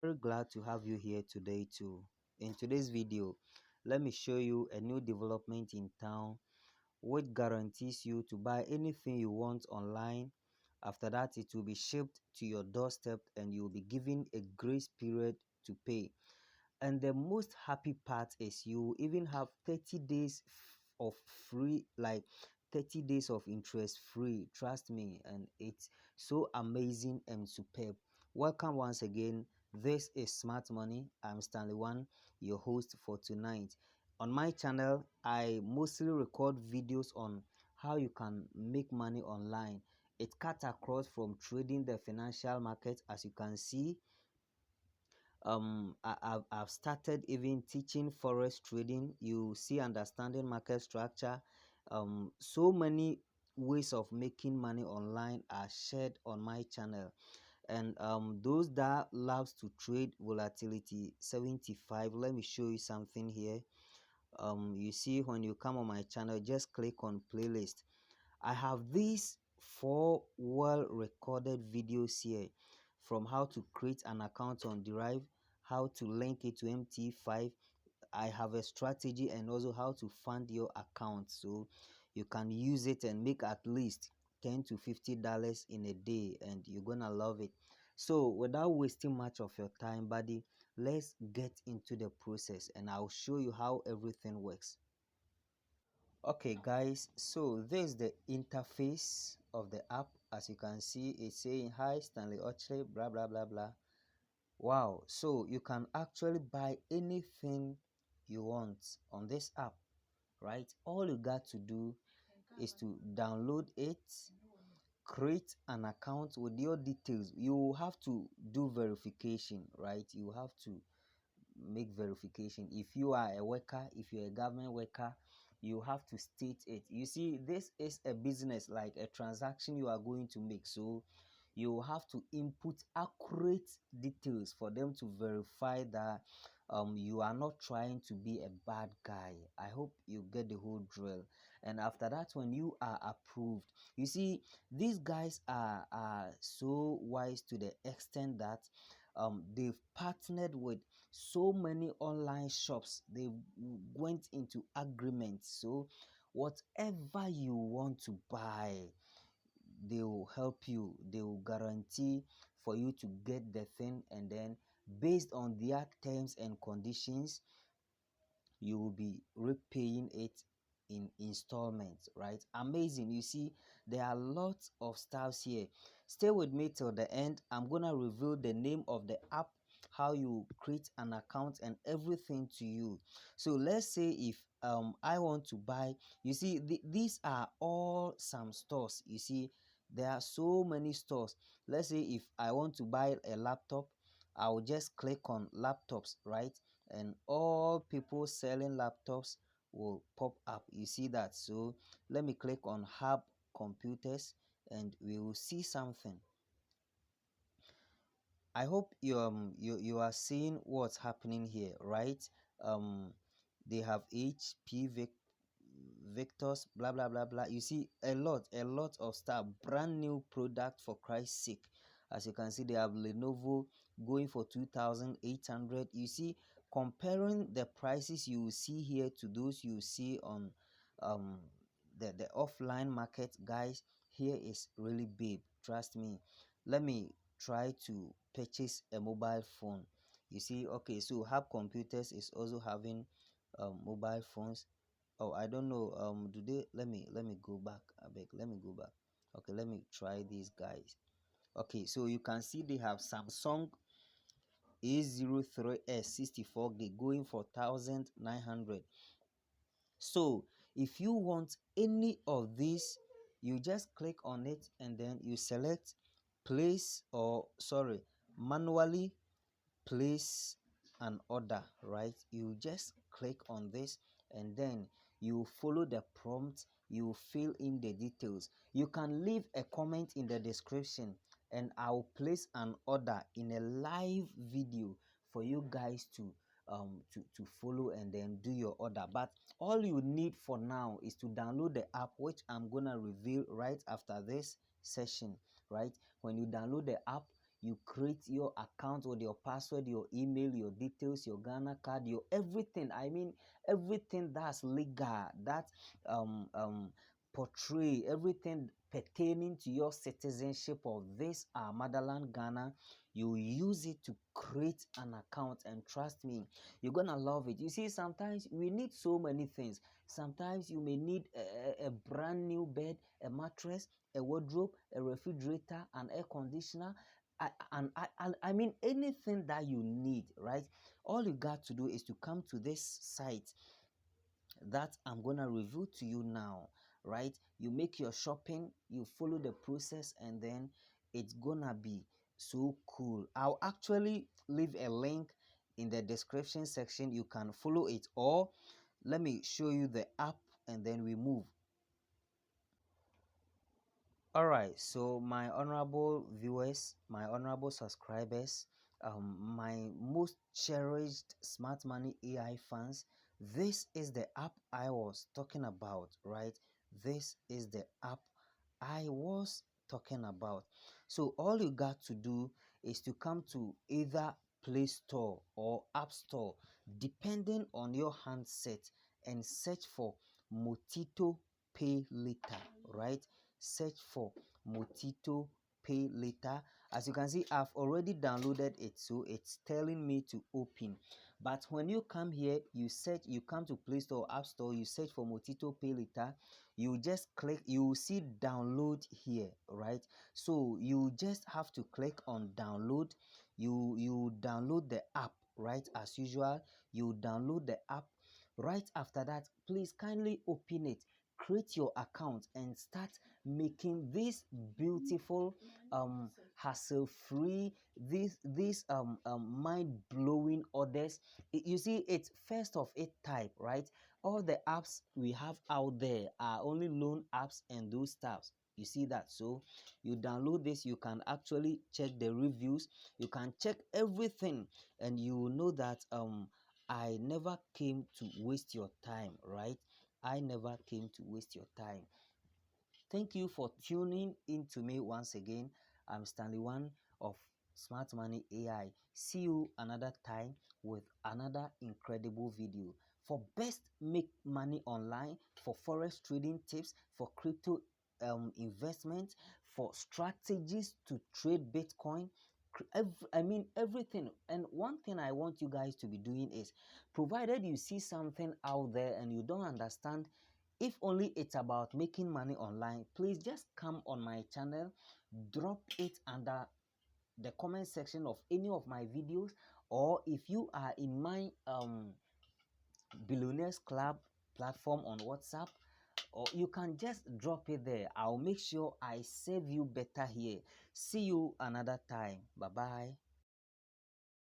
Very glad to have you here today too. In today's video, let me show you a new development in town which guarantees you to buy anything you want online. After that, it will be shipped to your doorstep and you'll be given a grace period to pay. And the most happy part is you even have 30 days of free, like 30 days of interest free. Trust me, and it's so amazing and superb. Welcome once again. This is Smart Money. I'm Stanley One, your host for tonight. On my channel, I mostly record videos on how you can make money online. It cuts across from trading the financial market. As you can see, I've started even teaching forex trading. You see, understanding market structure. So many ways of making money online are shared on my channel. And those that loves to trade volatility 75, let me show you something here. You see, when you come on my channel, just click on playlist. I have these four well recorded videos here, from how to create an account on Derive, how to link it to MT5. I have a strategy, and also how to fund your account so you can use it and make at least $10 to $50 in a day, and you're gonna love it. So without wasting much of your time, buddy, let's get into the process and I'll show you how everything works. Okay guys, so this is the interface of the app. As you can see, it's saying hi Stanley Ochley, blah blah blah blah. Wow, so you can actually buy anything you want on this app, right? All you got to do is to download it, create an account with your details. You have to do verification, right? You have to make verification. If you are a worker, if you're a government worker, you have to state it. You see, this is a business, like a transaction you are going to make, so you have to input accurate details for them to verify that you are not trying to be a bad guy. I hope you get the whole drill. And after that, when you are approved, you see, these guys are so wise to the extent that they've partnered with so many online shops. They went into agreements, so whatever you want to buy, they will help you. They will guarantee for you to get the thing, and then based on their terms and conditions, you will be repaying it in installments, right? Amazing. You see, there are lots of stuffs here. Stay with me till the end. I'm gonna reveal the name of the app, how you create an account, and everything to you. So let's say if I want to buy, you see, these are all some stores. You see, there are so many stores. Let's say if I want to buy a laptop, I'll just click on laptops, right? And all people selling laptops will pop up. You see that? So let me click on hub computers and we will see something. I hope you are seeing what's happening here, right? um they have HP Victors, blah blah blah blah. You see, a lot of stuff, brand new product, for Christ's sake. As you can see, they have Lenovo going for 2,800. You see, comparing the prices you will see here to those you see on um the offline market, guys, here is really big. Trust me. Let me try to purchase a mobile phone. You see, okay, so Hub Computers is also having mobile phones. Oh, I don't know. Do they? Let me go back. I beg. Let me go back. Okay, let me try these guys. Okay, so you can see they have Samsung A03s 64 gig going for 1,900. So if you want any of these, you just click on it and then you select place, or sorry, manually place an order, right? You just click on this and then you follow the prompt, you fill in the details. You can leave a comment in the description and I'll place an order in a live video for you guys to to follow and then do your order. But all you need for now is to download the app, which I'm gonna reveal right after this session, right? When you download the app, You create your account with your password, your email, your details, your Ghana card, your everything. I mean, everything that's legal, that portray everything pertaining to your citizenship of this our motherland Ghana. You use it to create an account, and trust me, you're gonna love it. You see, sometimes we need so many things. Sometimes you may need a brand new bed, a mattress, a wardrobe, a refrigerator, an air conditioner, I mean anything that you need, right? All you got to do is to come to this site that I'm gonna review to you now, right? You make your shopping, you follow the process, and then it's gonna be so cool. I'll actually leave a link in the description section. You can follow it, or let me show you the app and then we move. All right, so my honorable viewers, my honorable subscribers, my most cherished smart money AI fans, this is the app I was talking about, right? This is the app I was talking about. So all you got to do is to come to either Play Store or App Store, depending on your handset, and search for Motito Pay Later, right? Search for Motito Pay Later. As you can see, I've already downloaded it, so it's telling me to open. But when you come here, you come to Play Store, App Store, you search for Motito Pay Later, you just click, you see download here, right? So you just have to click on download. You download the app, right? As usual, you download the app. Right after that, please kindly open it, create your account, and start making this beautiful hassle-free, this mind-blowing orders. You see, it's first of its type, right? All the apps we have out there are only loan apps and those stuffs. You see that? So you download this, you can actually check the reviews, you can check everything, and you will know that I never came to waste your time, right? I never came to waste your time. Thank you for tuning in to me once again. I'm Stanley One of Smart Money AI. See you another time with another incredible video. For best make money online, for forex trading tips, for crypto investment, for strategies to trade Bitcoin, I mean everything. And one thing I want you guys to be doing is, provided you see something out there and you don't understand, if only it's about making money online, please just come on my channel, drop it under the comment section of any of my videos, or if you are in my Billionaires Club platform on WhatsApp, or you can just drop it there. I'll make sure I save you better here. See you another time. Bye bye.